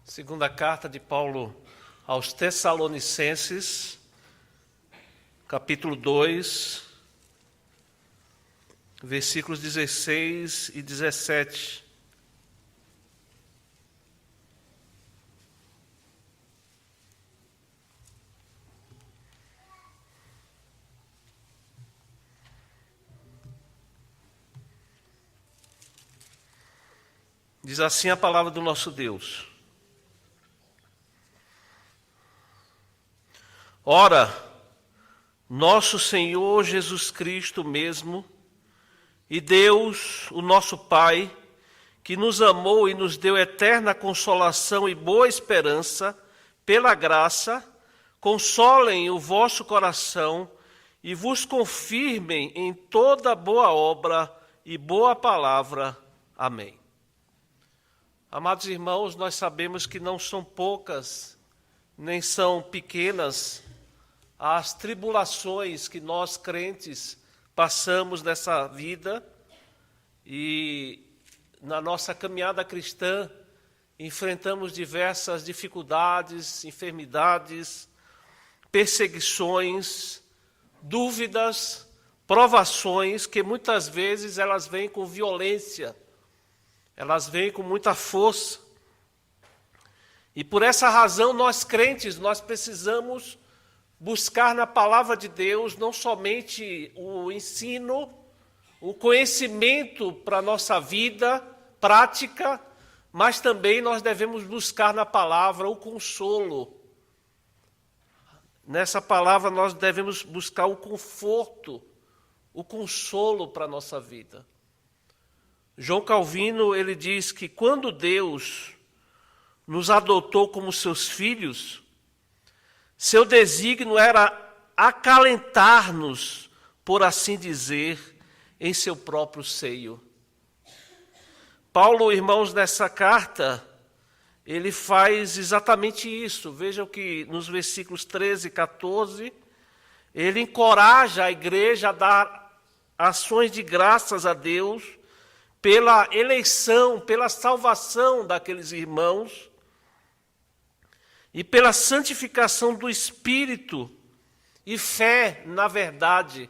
Segunda carta de Paulo aos Tessalonicenses, capítulo 2, versículos 16 e 17. Diz assim a palavra do nosso Deus. Ora, nosso Senhor Jesus Cristo mesmo, e Deus, o nosso Pai, que nos amou e nos deu eterna consolação e boa esperança, pela graça, consolem o vosso coração e vos confirmem em toda boa obra e boa palavra. Amém. Amados irmãos, nós sabemos que não são poucas, nem são pequenas as tribulações que nós crentes passamos nessa vida e na nossa caminhada cristã enfrentamos diversas dificuldades, enfermidades, perseguições, dúvidas, provações que muitas vezes elas vêm com violência, elas vêm com muita força. E por essa razão nós crentes, nós precisamos buscar na palavra de Deus não somente o ensino, o conhecimento para a nossa vida prática, mas também nós devemos buscar na palavra o consolo. Nessa palavra nós devemos buscar o conforto, o consolo para a nossa vida. João Calvino, ele diz que quando Deus nos adotou como seus filhos, seu desígnio era acalentar-nos, por assim dizer, em seu próprio seio. Paulo, irmãos, nessa carta, ele faz exatamente isso. Vejam que nos versículos 13 e 14, ele encoraja a igreja a dar ações de graças a Deus pela eleição, pela salvação daqueles irmãos, e pela santificação do Espírito e fé na verdade.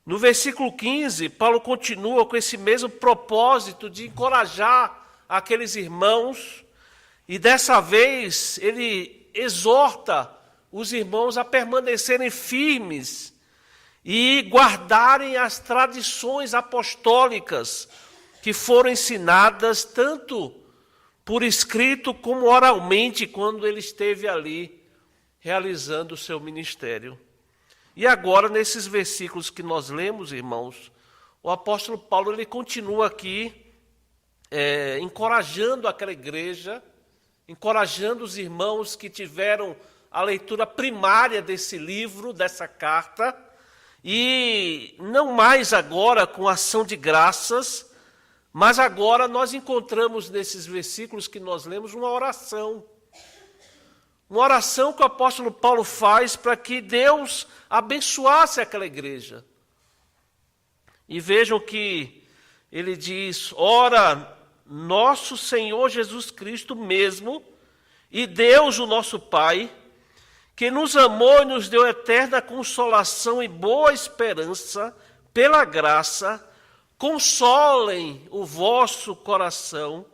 No versículo 15, Paulo continua com esse mesmo propósito de encorajar aqueles irmãos, e dessa vez ele exorta os irmãos a permanecerem firmes e guardarem as tradições apostólicas que foram ensinadas tanto por escrito como oralmente, quando ele esteve ali realizando o seu ministério. E agora, nesses versículos que nós lemos, irmãos, o apóstolo Paulo ele continua aqui encorajando aquela igreja, encorajando os irmãos que tiveram a leitura primária desse livro, dessa carta, e não mais agora com ação de graças, mas agora nós encontramos nesses versículos que nós lemos uma oração. Uma oração que o apóstolo Paulo faz para que Deus abençoasse aquela igreja. E vejam que ele diz: ora, nosso Senhor Jesus Cristo mesmo, e Deus o nosso Pai, que nos amou e nos deu eterna consolação e boa esperança, pela graça, consolem o vosso coração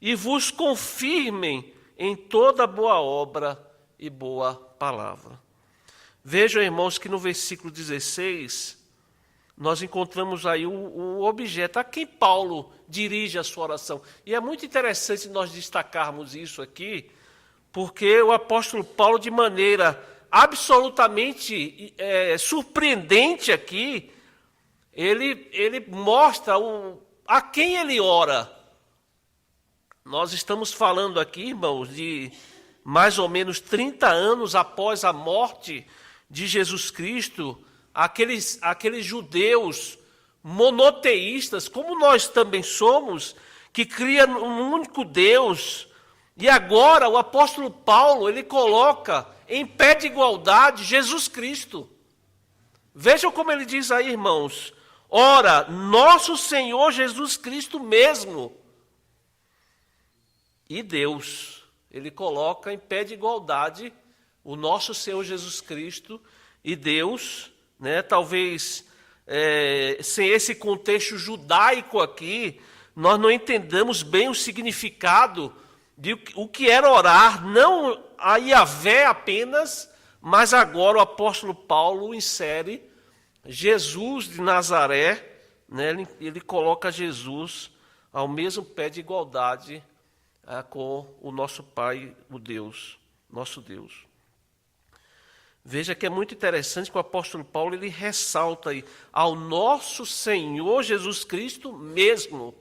e vos confirmem em toda boa obra e boa palavra. Vejam, irmãos, que no versículo 16, nós encontramos aí o objeto a quem Paulo dirige a sua oração. E é muito interessante nós destacarmos isso aqui, porque o apóstolo Paulo, de maneira absolutamente surpreendente aqui, ele mostra a quem ele ora. Nós estamos falando aqui, irmãos, de mais ou menos 30 anos após a morte de Jesus Cristo, aqueles judeus monoteístas, como nós também somos, que criam um único Deus. E agora o apóstolo Paulo, ele coloca em pé de igualdade Jesus Cristo. Vejam como ele diz aí, irmãos: ora, nosso Senhor Jesus Cristo mesmo, e Deus. Ele coloca em pé de igualdade o nosso Senhor Jesus Cristo e Deus, né? Talvez sem esse contexto judaico aqui, nós não entendamos bem o significado de o que era orar, não a Yahvé apenas, mas agora o apóstolo Paulo insere Jesus de Nazaré, né? Ele coloca Jesus ao mesmo pé de igualdade com o nosso Pai, o Deus, nosso Deus. Veja que é muito interessante que o apóstolo Paulo ele ressalta aí ao nosso Senhor Jesus Cristo mesmo.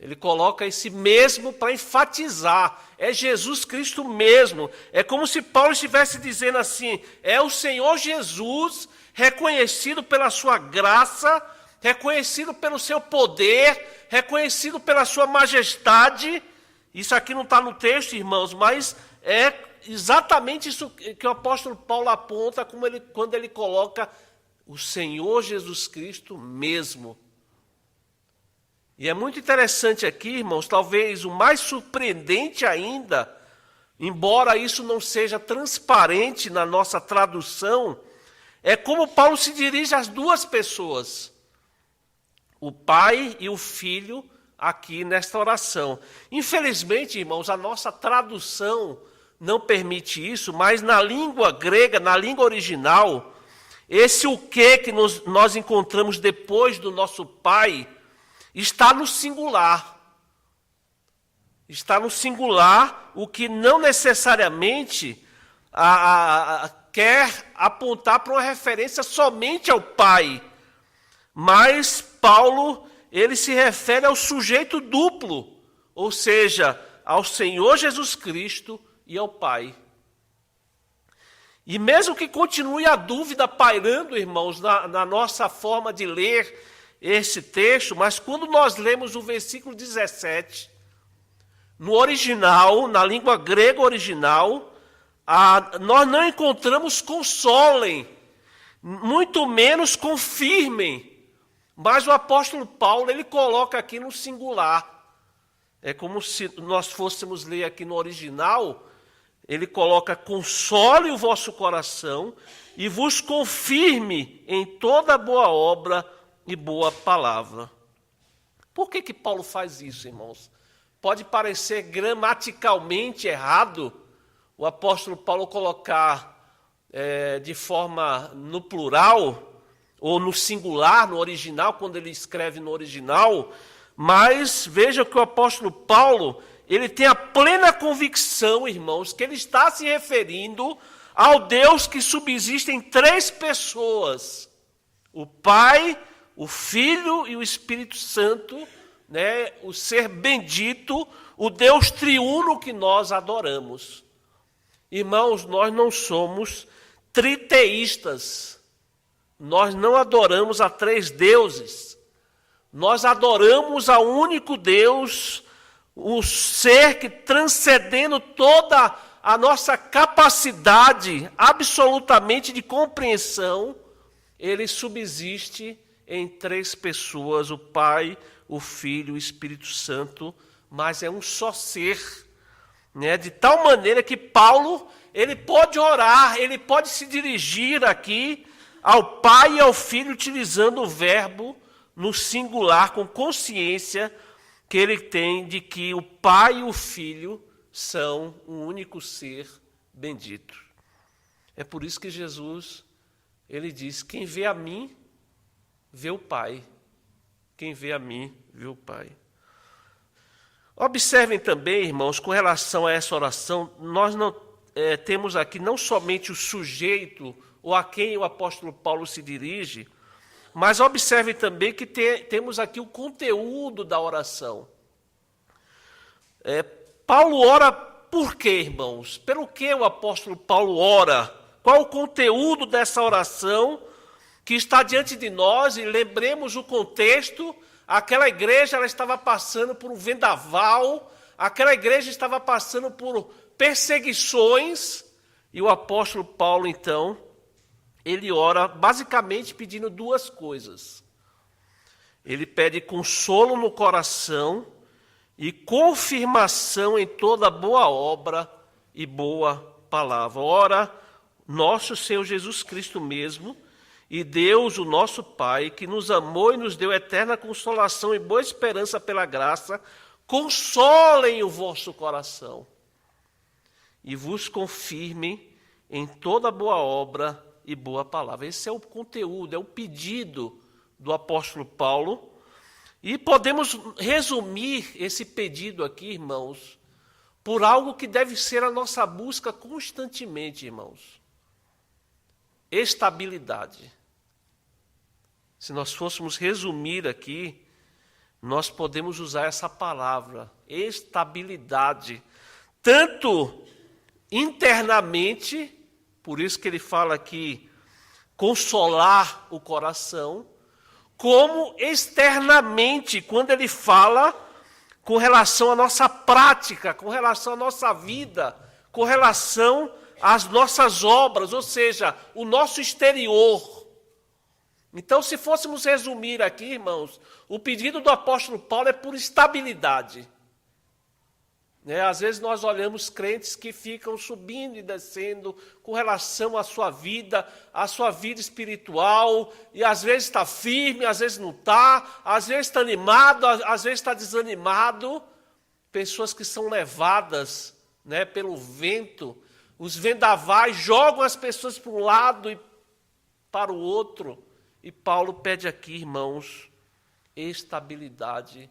Ele coloca esse mesmo para enfatizar. É Jesus Cristo mesmo. É como se Paulo estivesse dizendo assim, é o Senhor Jesus reconhecido pela sua graça, reconhecido pelo seu poder, reconhecido pela sua majestade. Isso aqui não está no texto, irmãos, mas é exatamente isso que o apóstolo Paulo aponta quando ele coloca o Senhor Jesus Cristo mesmo. E é muito interessante aqui, irmãos, talvez o mais surpreendente ainda, embora isso não seja transparente na nossa tradução, é como Paulo se dirige às duas pessoas, o Pai e o Filho, aqui nesta oração. Infelizmente, irmãos, a nossa tradução não permite isso, mas na língua grega, na língua original, esse o que nós encontramos depois do nosso Pai está no singular. Está no singular, o que não necessariamente quer apontar para uma referência somente ao Pai. Mas Paulo, ele se refere ao sujeito duplo, ou seja, ao Senhor Jesus Cristo e ao Pai. E mesmo que continue a dúvida pairando, irmãos, na nossa forma de ler esse texto, mas quando nós lemos o versículo 17, no original, na língua grega original, nós não encontramos consolem, muito menos confirmem, mas o apóstolo Paulo, ele coloca aqui no singular. É como se nós fôssemos ler aqui no original, ele coloca, console o vosso coração e vos confirme em toda boa obra e boa palavra. Por que Paulo faz isso, irmãos? Pode parecer gramaticalmente errado o apóstolo Paulo colocar de forma no plural ou no singular, no original, quando ele escreve no original, mas veja que o apóstolo Paulo, ele tem a plena convicção, irmãos, que ele está se referindo ao Deus que subsiste em três pessoas: o Pai, o Filho e o Espírito Santo, né? O ser bendito, o Deus triuno que nós adoramos. Irmãos, nós não somos triteístas, nós não adoramos a três deuses, nós adoramos ao único Deus, o ser que, transcendendo toda a nossa capacidade absolutamente de compreensão, ele subsiste em três pessoas, o Pai, o Filho e o Espírito Santo, mas é um só ser, né? De tal maneira que Paulo, ele pode orar, ele pode se dirigir aqui ao Pai e ao Filho utilizando o verbo no singular, com consciência que ele tem de que o Pai e o Filho são um único ser bendito. É por isso que Jesus, ele diz, quem vê a mim, vê o Pai. Quem vê a mim, vê o Pai. Observem também, irmãos, com relação a essa oração, nós não temos aqui não somente o sujeito ou a quem o apóstolo Paulo se dirige, mas observem também que temos aqui o conteúdo da oração. Paulo ora por quê, irmãos? Pelo que o apóstolo Paulo ora? Qual o conteúdo dessa oração que está diante de nós? E lembremos o contexto, aquela igreja ela estava passando por um vendaval, aquela igreja estava passando por perseguições, e o apóstolo Paulo, então, ele ora basicamente pedindo duas coisas. Ele pede consolo no coração e confirmação em toda boa obra e boa palavra. Ora, nosso Senhor Jesus Cristo mesmo, e Deus, o nosso Pai, que nos amou e nos deu eterna consolação e boa esperança pela graça, consolem o vosso coração e vos confirmem em toda boa obra e boa palavra. Esse é o conteúdo, é o pedido do apóstolo Paulo. E podemos resumir esse pedido aqui, irmãos, por algo que deve ser a nossa busca constantemente, irmãos. Estabilidade. Se nós fôssemos resumir aqui, nós podemos usar essa palavra, estabilidade, tanto internamente, por isso que ele fala aqui, consolar o coração, como externamente, quando ele fala com relação à nossa prática, com relação à nossa vida, com relação às nossas obras, ou seja, o nosso exterior. Então, se fôssemos resumir aqui, irmãos, o pedido do apóstolo Paulo é por estabilidade. Às vezes nós olhamos crentes que ficam subindo e descendo com relação à sua vida espiritual, e às vezes está firme, às vezes não está, às vezes está animado, às vezes está desanimado. Pessoas que são levadas pelo vento, os vendavais jogam as pessoas para um lado e para o outro. E Paulo pede aqui, irmãos, estabilidade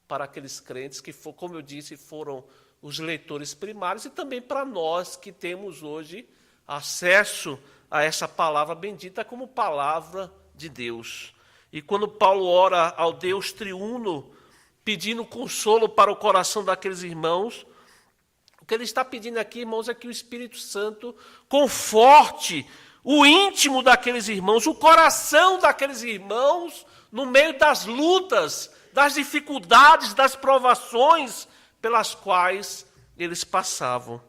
para aqueles crentes que, como eu disse, foram os leitores primários, e também para nós que temos hoje acesso a essa palavra bendita como palavra de Deus. E quando Paulo ora ao Deus triuno, pedindo consolo para o coração daqueles irmãos, o que ele está pedindo aqui, irmãos, é que o Espírito Santo conforte o íntimo daqueles irmãos, o coração daqueles irmãos, no meio das lutas, das dificuldades, das provações pelas quais eles passavam.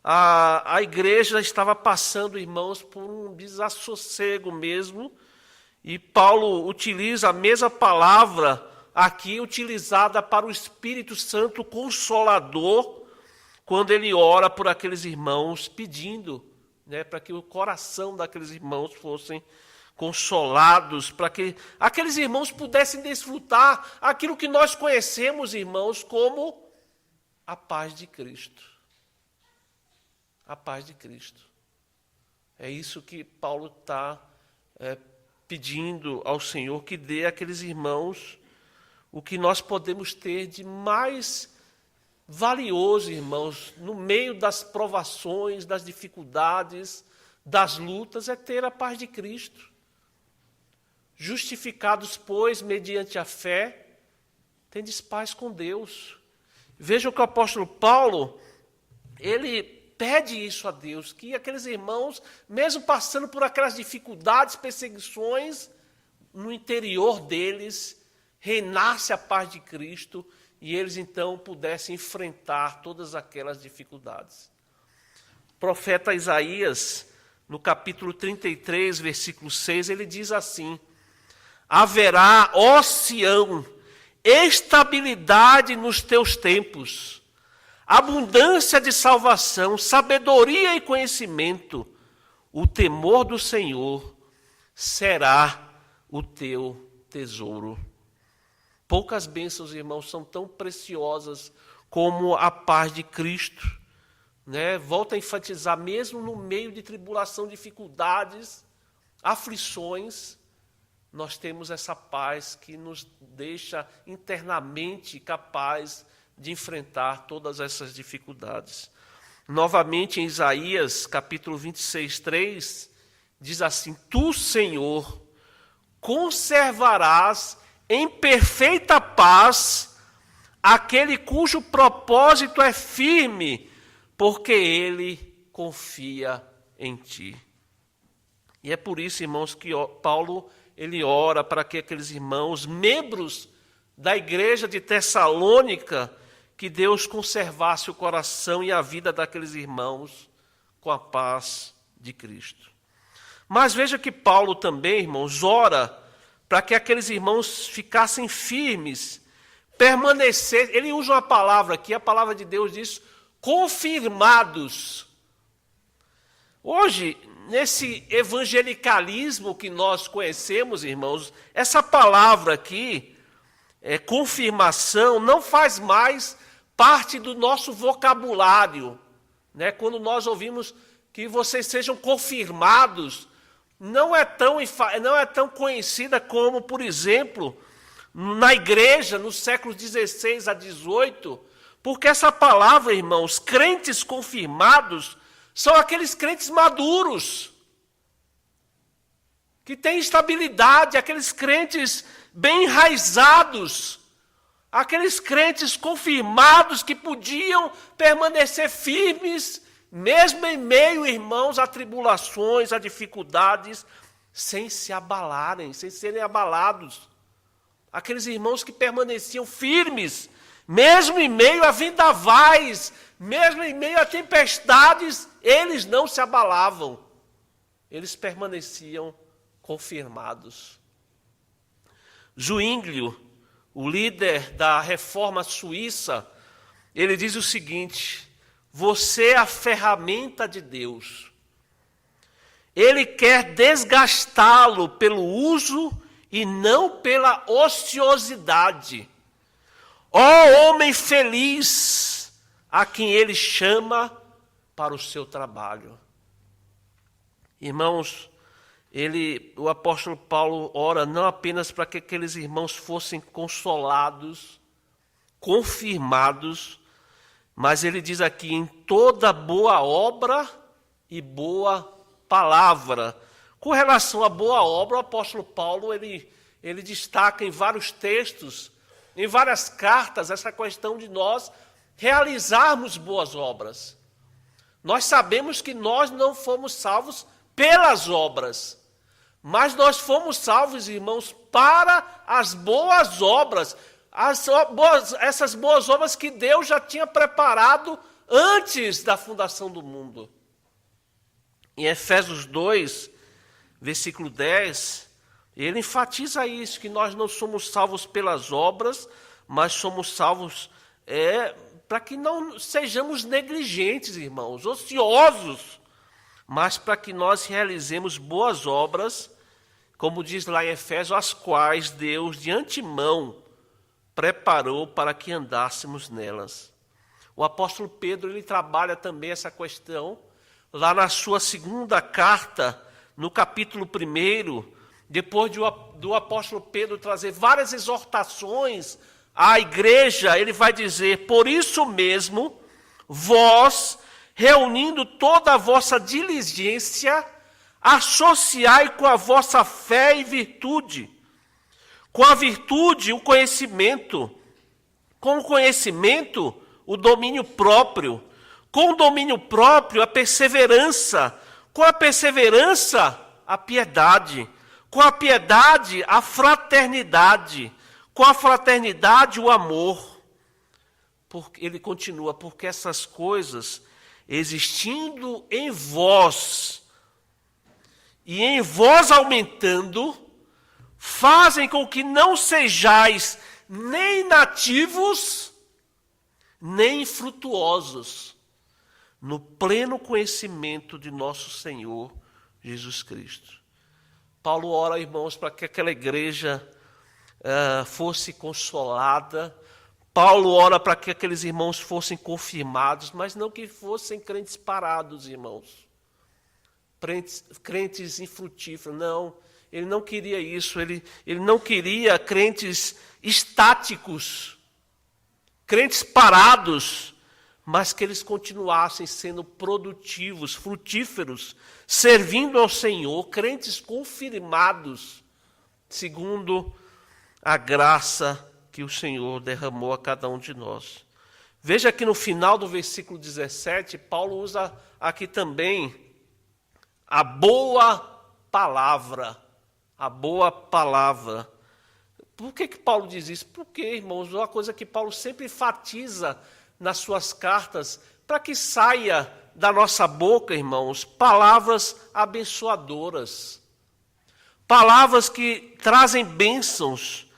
A igreja estava passando, irmãos, por um desassossego mesmo, e Paulo utiliza a mesma palavra aqui, utilizada para o Espírito Santo Consolador, quando ele ora por aqueles irmãos, pedindo para que o coração daqueles irmãos fossem consolados, para que aqueles irmãos pudessem desfrutar aquilo que nós conhecemos, irmãos, como a paz de Cristo. A paz de Cristo. É isso que Paulo está pedindo ao Senhor, que dê àqueles irmãos o que nós podemos ter de mais valioso, irmãos, no meio das provações, das dificuldades, das lutas, é ter a paz de Cristo. Justificados, pois, mediante a fé, tendes paz com Deus. Vejam que o apóstolo Paulo, ele pede isso a Deus, que aqueles irmãos, mesmo passando por aquelas dificuldades, perseguições, no interior deles, reinasse a paz de Cristo, e eles então pudessem enfrentar todas aquelas dificuldades. O profeta Isaías, no capítulo 33, versículo 6, ele diz assim: haverá, ó Sião, estabilidade nos teus tempos, abundância de salvação, sabedoria e conhecimento, o temor do Senhor será o teu tesouro. Poucas bênçãos, irmãos, são tão preciosas como a paz de Cristo. Volto a enfatizar, mesmo no meio de tribulação, dificuldades, aflições, nós temos essa paz que nos deixa internamente capaz de enfrentar todas essas dificuldades. Novamente, em Isaías, capítulo 26, 3, diz assim: tu, Senhor, conservarás em perfeita paz aquele cujo propósito é firme, porque ele confia em ti. E é por isso, irmãos, que Paulo ele ora para que aqueles irmãos, membros da igreja de Tessalônica, que Deus conservasse o coração e a vida daqueles irmãos com a paz de Cristo. Mas veja que Paulo também, irmãos, ora para que aqueles irmãos ficassem firmes, permanecer, ele usa uma palavra aqui, a palavra de Deus diz, confirmados. Hoje, nesse evangelicalismo que nós conhecemos, irmãos, essa palavra aqui, confirmação, não faz mais parte do nosso vocabulário. Né? Quando nós ouvimos que vocês sejam confirmados, não é tão conhecida como, por exemplo, na igreja, nos séculos 16 a 18, porque essa palavra, irmãos, crentes confirmados, são aqueles crentes maduros, que têm estabilidade, aqueles crentes bem enraizados, aqueles crentes confirmados que podiam permanecer firmes, mesmo em meio, irmãos, a tribulações, a dificuldades, sem se abalarem, sem serem abalados. Aqueles irmãos que permaneciam firmes, mesmo em meio a vendavais, mesmo em meio a tempestades, eles não se abalavam. Eles permaneciam confirmados. Zwinglio, o líder da reforma suíça, ele diz o seguinte: você é a ferramenta de Deus. Ele quer desgastá-lo pelo uso e não pela ociosidade. Ó homem feliz, a quem ele chama para o seu trabalho. Irmãos, o apóstolo Paulo ora não apenas para que aqueles irmãos fossem consolados, confirmados, mas ele diz aqui, em toda boa obra e boa palavra. Com relação à boa obra, o apóstolo Paulo, ele destaca em vários textos, em várias cartas, essa questão de nós realizarmos boas obras. Nós sabemos que nós não fomos salvos pelas obras, mas nós fomos salvos, irmãos, para as boas obras, essas boas obras que Deus já tinha preparado antes da fundação do mundo. Em Efésios 2, versículo 10, ele enfatiza isso, que nós não somos salvos pelas obras, mas somos salvos para que não sejamos negligentes, irmãos, ociosos, mas para que nós realizemos boas obras, como diz lá em Efésios, as quais Deus de antemão preparou para que andássemos nelas. O apóstolo Pedro, ele trabalha também essa questão, lá na sua segunda carta, no capítulo 1, depois do apóstolo Pedro trazer várias exortações à igreja, ele vai dizer, por isso mesmo, vós, reunindo toda a vossa diligência, associai com a vossa fé e virtude, com a virtude o conhecimento, com o conhecimento o domínio próprio, com o domínio próprio a perseverança, com a perseverança a piedade, com a piedade a fraternidade, com a fraternidade o amor. Ele continua, porque essas coisas, existindo em vós, e em vós aumentando, fazem com que não sejais nem nativos, nem infrutuosos, no pleno conhecimento de nosso Senhor Jesus Cristo. Paulo ora, irmãos, para que aquela igreja fosse consolada. Paulo ora para que aqueles irmãos fossem confirmados, mas não que fossem crentes parados, irmãos. Crentes infrutíferos, não. Ele não queria isso, ele não queria crentes estáticos, crentes parados, mas que eles continuassem sendo produtivos, frutíferos, servindo ao Senhor, crentes confirmados, segundo a graça que o Senhor derramou a cada um de nós. Veja que no final do versículo 17, Paulo usa aqui também a boa palavra. A boa palavra. Por que Paulo diz isso? Porque, irmãos, uma coisa que Paulo sempre enfatiza nas suas cartas, para que saia da nossa boca, irmãos, palavras abençoadoras, palavras que trazem bênçãos,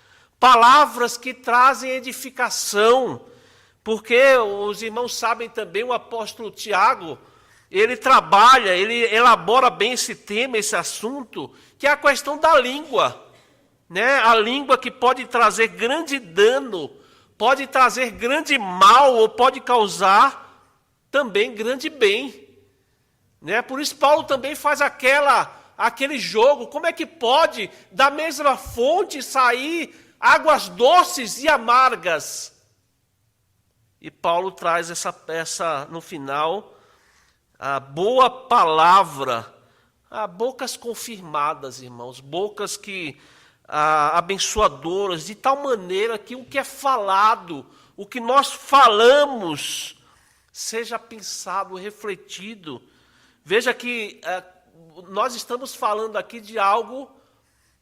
palavras que trazem edificação, porque os irmãos sabem também, o apóstolo Tiago, ele trabalha, ele elabora bem esse tema, esse assunto, que é a questão da língua, né? A língua que pode trazer grande dano, pode trazer grande mal, ou pode causar também grande bem, né? Por isso Paulo também faz aquele jogo. Como é que pode da mesma fonte sair águas doces e amargas? E Paulo traz essa no final, a boa palavra, bocas confirmadas, irmãos, bocas que abençoadoras, de tal maneira que o que é falado, o que nós falamos, seja pensado, refletido. Veja que nós estamos falando aqui de algo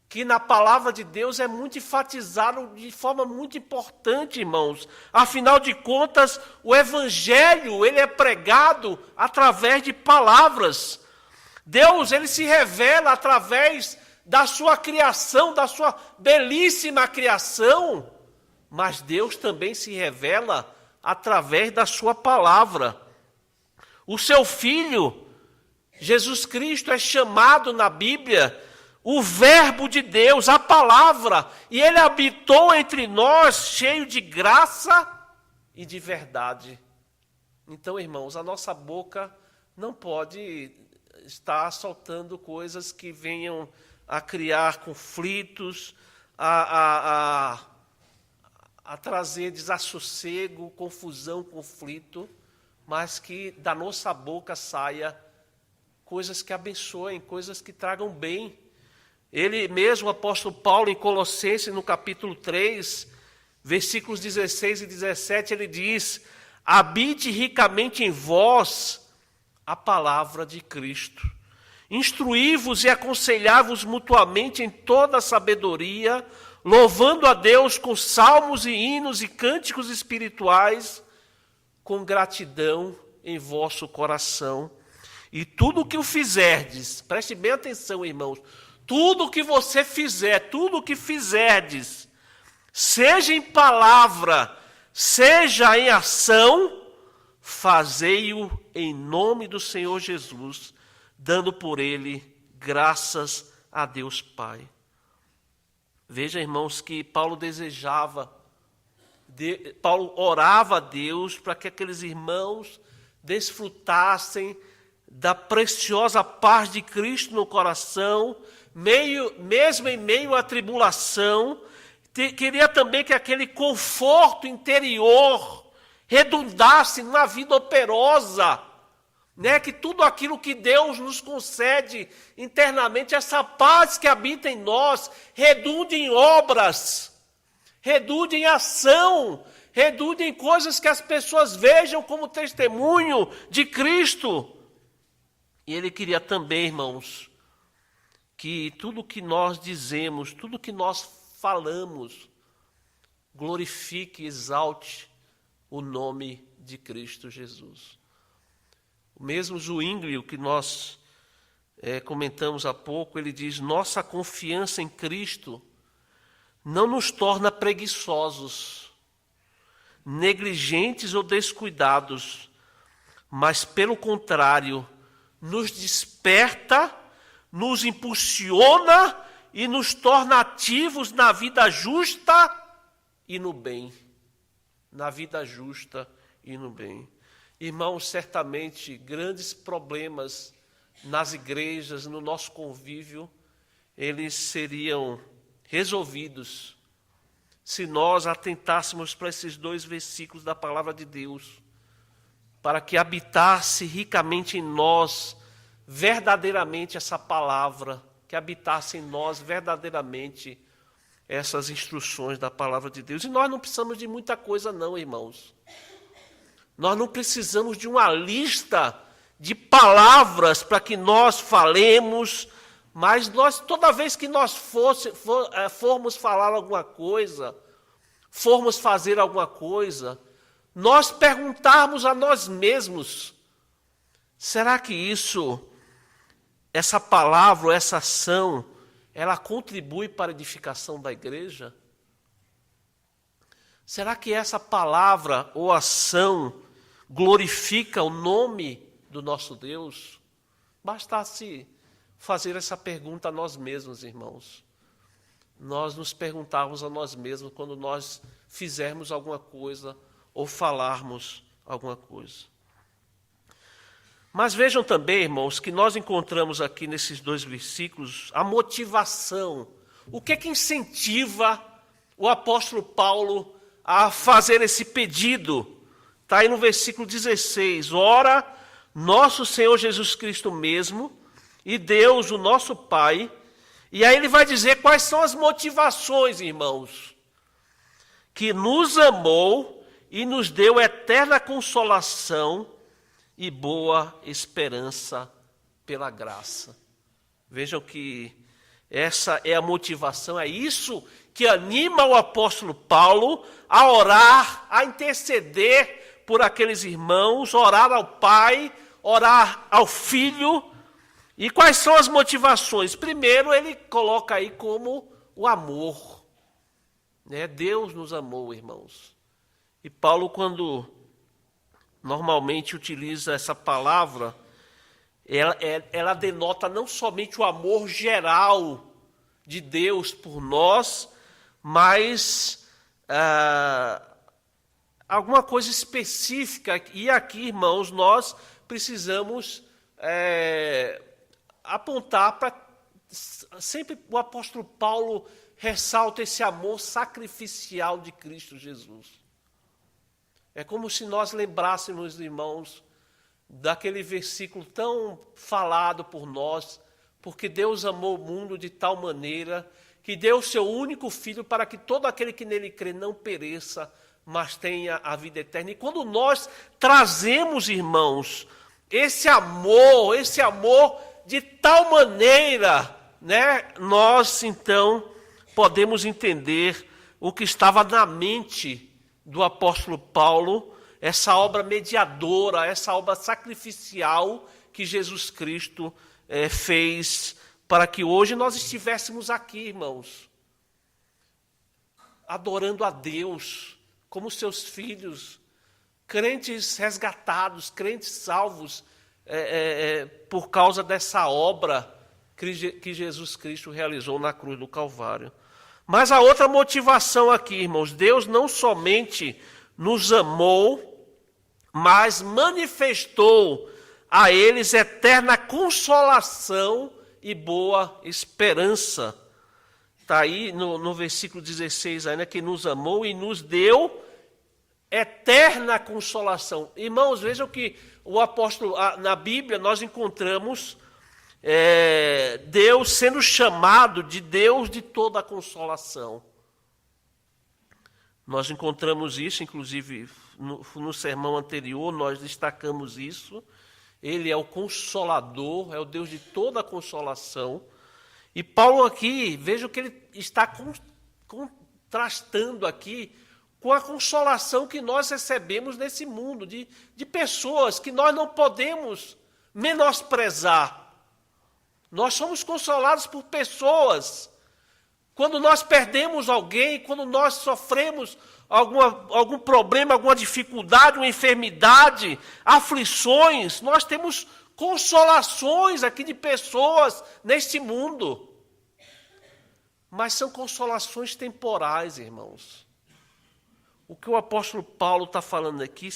que na palavra de Deus é muito enfatizado de forma muito importante, irmãos. Afinal de contas, o evangelho, ele é pregado através de palavras. Deus, ele se revela através da sua criação, da sua belíssima criação, mas Deus também se revela através da sua palavra. O seu Filho, Jesus Cristo, é chamado na Bíblia o Verbo de Deus, a palavra, e ele habitou entre nós cheio de graça e de verdade. Então, irmãos, a nossa boca não pode estar soltando coisas que venham a criar conflitos, a trazer desassossego, confusão, conflito, mas que da nossa boca saia coisas que abençoem, coisas que tragam bem. Ele mesmo, o apóstolo Paulo, em Colossenses, no capítulo 3, versículos 16 e 17, ele diz: habite ricamente em vós a palavra de Cristo. Instruí-vos e aconselhai-vos mutuamente em toda a sabedoria, louvando a Deus com salmos e hinos e cânticos espirituais, com gratidão em vosso coração. E tudo o que o fizerdes, preste bem atenção, irmãos, tudo o que você fizer, tudo o que fizerdes, seja em palavra, seja em ação, fazei-o em nome do Senhor Jesus, dando por ele graças a Deus Pai. Veja, irmãos, que Paulo Paulo orava a Deus para que aqueles irmãos desfrutassem da preciosa paz de Cristo no coração, mesmo em meio à tribulação. Queria também que aquele conforto interior redundasse na vida operosa, né? Que tudo aquilo que Deus nos concede internamente, essa paz que habita em nós, redunde em obras, redunde em ação, redunde em coisas que as pessoas vejam como testemunho de Cristo. E ele queria também, irmãos, que tudo que nós dizemos, tudo que nós falamos, glorifique e exalte o nome de Cristo Jesus. O mesmo Zwingli, que nós comentamos há pouco, ele diz: nossa confiança em Cristo não nos torna preguiçosos, negligentes ou descuidados, mas, pelo contrário, nos desperta, nos impulsiona e nos torna ativos na vida justa e no bem. Na vida justa e no bem. Irmãos, certamente grandes problemas nas igrejas, no nosso convívio, eles seriam resolvidos se nós atentássemos para esses 2 versículos da palavra de Deus, para que habitasse ricamente em nós verdadeiramente essa palavra, que habitasse em nós verdadeiramente essas instruções da palavra de Deus. E nós não precisamos de muita coisa não, irmãos. Nós não precisamos de uma lista de palavras para que nós falemos, mas toda vez que nós formos falar alguma coisa, formos fazer alguma coisa, nós perguntarmos a nós mesmos: será que essa palavra, essa ação, ela contribui para a edificação da igreja? Será que essa palavra ou ação glorifica o nome do nosso Deus? Bastasse fazer essa pergunta a nós mesmos, irmãos. Nós nos perguntarmos a nós mesmos quando nós fizermos alguma coisa ou falarmos alguma coisa. Mas vejam também, irmãos, que nós encontramos aqui nesses 2 versículos a motivação. O que é que incentiva o apóstolo Paulo a fazer esse pedido? Está aí no versículo 16. Ora, nosso Senhor Jesus Cristo mesmo e Deus, o nosso Pai. E aí ele vai dizer quais são as motivações, irmãos. Que nos amou e nos deu eterna consolação e boa esperança pela graça. Vejam que essa é a motivação, é isso que anima o apóstolo Paulo a orar, a interceder por aqueles irmãos, orar ao Pai, orar ao Filho. E quais são as motivações? Primeiro, ele coloca aí como o amor. Deus nos amou, irmãos. E Paulo, quando normalmente utiliza essa palavra, ela denota não somente o amor geral de Deus por nós, mas alguma coisa específica. E aqui, irmãos, nós precisamos apontar para... Sempre o apóstolo Paulo ressalta esse amor sacrificial de Cristo Jesus. É como se nós lembrássemos, irmãos, daquele versículo tão falado por nós, porque Deus amou o mundo de tal maneira que deu o seu único Filho para que todo aquele que nele crê não pereça, mas tenha a vida eterna. E quando nós trazemos, irmãos, esse amor de tal maneira, nós então podemos entender o que estava na mente do apóstolo Paulo, essa obra mediadora, essa obra sacrificial que Jesus Cristo fez para que hoje nós estivéssemos aqui, irmãos, adorando a Deus como seus filhos, crentes resgatados, crentes salvos, por causa dessa obra que Jesus Cristo realizou na cruz do Calvário. Mas a outra motivação aqui, irmãos, Deus não somente nos amou, mas manifestou a eles eterna consolação e boa esperança. Está aí no versículo 16, ainda que nos amou e nos deu eterna consolação. Irmãos, vejam que o apóstolo, na Bíblia nós encontramos Deus sendo chamado de Deus de toda a consolação. Nós encontramos isso, inclusive, no sermão anterior, nós destacamos isso. Ele é o Consolador, é o Deus de toda a consolação. E Paulo aqui, veja que ele está contrastando aqui com a consolação que nós recebemos nesse mundo, de pessoas que nós não podemos menosprezar. Nós somos consolados por pessoas. Quando nós perdemos alguém, quando nós sofremos algum problema, alguma dificuldade, uma enfermidade, aflições, nós temos consolações aqui de pessoas neste mundo. Mas são consolações temporais, irmãos. O que o apóstolo Paulo está falando aqui,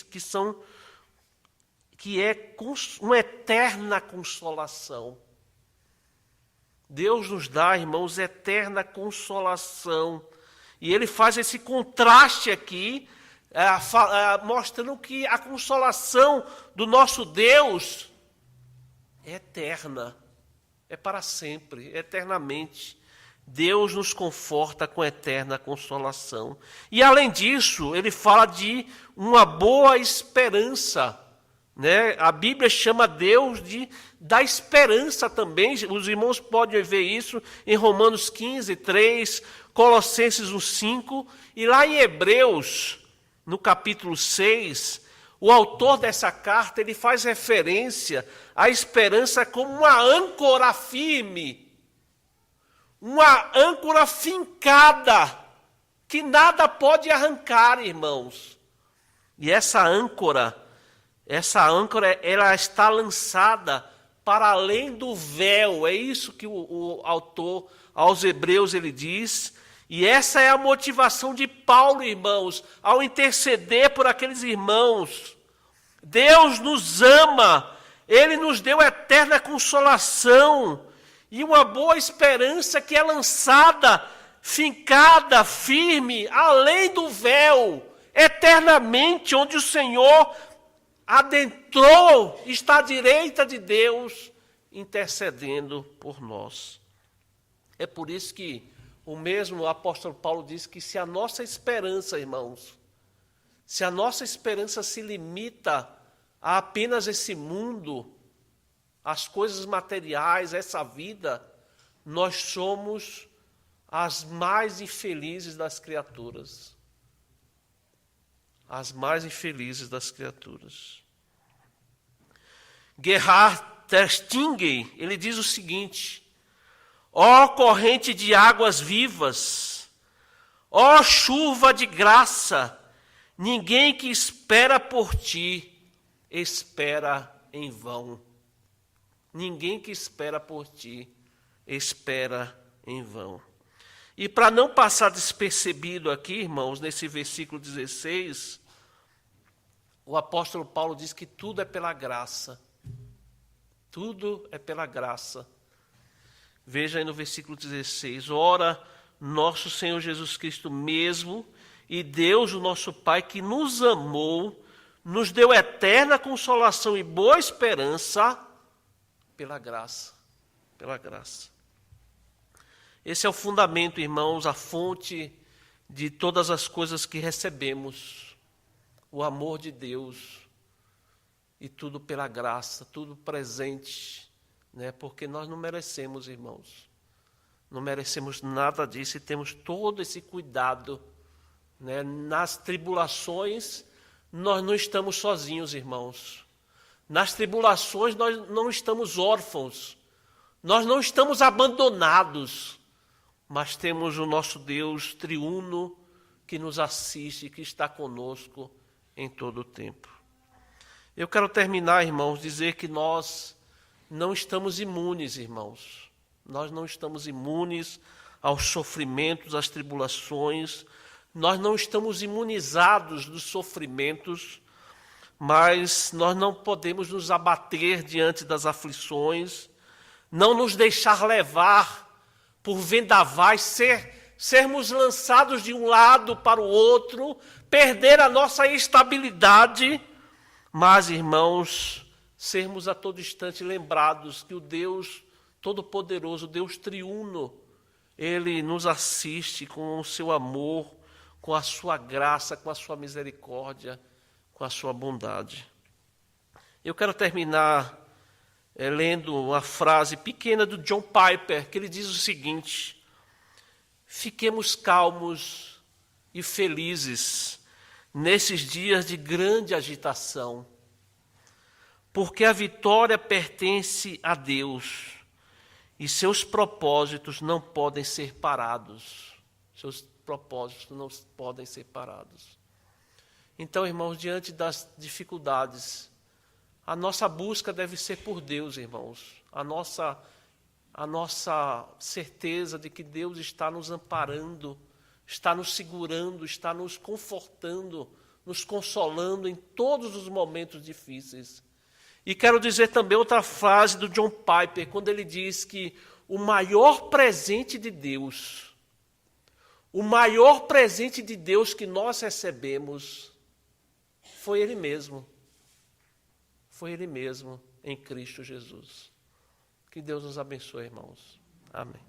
que é uma eterna consolação. Deus nos dá, irmãos, eterna consolação. E ele faz esse contraste aqui, mostrando que a consolação do nosso Deus é eterna, é para sempre, eternamente. Deus nos conforta com eterna consolação. E além disso, ele fala de uma boa esperança. A Bíblia chama Deus da esperança também. Os irmãos podem ver isso em Romanos 15, 3, Colossenses 1, 5. E lá em Hebreus, no capítulo 6, o autor dessa carta ele faz referência à esperança como uma âncora firme, uma âncora fincada que nada pode arrancar, irmãos. E essa âncora, ela está lançada para além do véu. É isso que o autor aos Hebreus ele diz. E essa é a motivação de Paulo, irmãos, ao interceder por aqueles irmãos. Deus nos ama, Ele nos deu eterna consolação e uma boa esperança que é lançada, fincada, firme, além do véu, eternamente, onde o Senhor adentrou, está à direita de Deus, intercedendo por nós. É por isso que o mesmo apóstolo Paulo diz que se a nossa esperança, irmãos, se a nossa esperança se limita a apenas esse mundo, as coisas materiais, essa vida, nós somos as mais infelizes das criaturas. As mais infelizes das criaturas. Gerhard Tersteegen, ele diz o seguinte: ó corrente de águas vivas, ó chuva de graça, ninguém que espera por ti, espera em vão. Ninguém que espera por ti, espera em vão. E para não passar despercebido aqui, irmãos, nesse versículo 16, o apóstolo Paulo diz que tudo é pela graça. Tudo é pela graça. Veja aí no versículo 16. Ora, nosso Senhor Jesus Cristo mesmo, e Deus, o nosso Pai, que nos amou, nos deu eterna consolação e boa esperança pela graça. Pela graça. Esse é o fundamento, irmãos, a fonte de todas as coisas que recebemos. O amor de Deus. E tudo pela graça, tudo presente, né? Porque nós não merecemos, irmãos. Não merecemos nada disso e temos todo esse cuidado, né? Nas tribulações, nós não estamos sozinhos, irmãos. Nas tribulações, nós não estamos órfãos. Nós não estamos abandonados. Mas temos o nosso Deus triuno que nos assiste, que está conosco em todo o tempo. Eu quero terminar, irmãos, dizer que nós não estamos imunes, irmãos. Nós não estamos imunes aos sofrimentos, às tribulações. Nós não estamos imunizados dos sofrimentos, mas nós não podemos nos abater diante das aflições, não nos deixar levar por vendavais, sermos lançados de um lado para o outro, perder a nossa estabilidade, mas, irmãos, sermos a todo instante lembrados que o Deus Todo-Poderoso, Deus Triuno, Ele nos assiste com o seu amor, com a sua graça, com a sua misericórdia, com a sua bondade. Eu quero terminar lendo uma frase pequena do John Piper, que ele diz o seguinte: fiquemos calmos e felizes nesses dias de grande agitação, porque a vitória pertence a Deus e seus propósitos não podem ser parados. Seus propósitos não podem ser parados. Então, irmãos, diante das dificuldades, a nossa busca deve ser por Deus, irmãos. A nossa certeza de que Deus está nos amparando, está nos segurando, está nos confortando, nos consolando em todos os momentos difíceis. E quero dizer também outra frase do John Piper, quando ele diz que o maior presente de Deus, o maior presente de Deus que nós recebemos foi Ele mesmo. Foi Ele mesmo em Cristo Jesus. Que Deus nos abençoe, irmãos. Amém.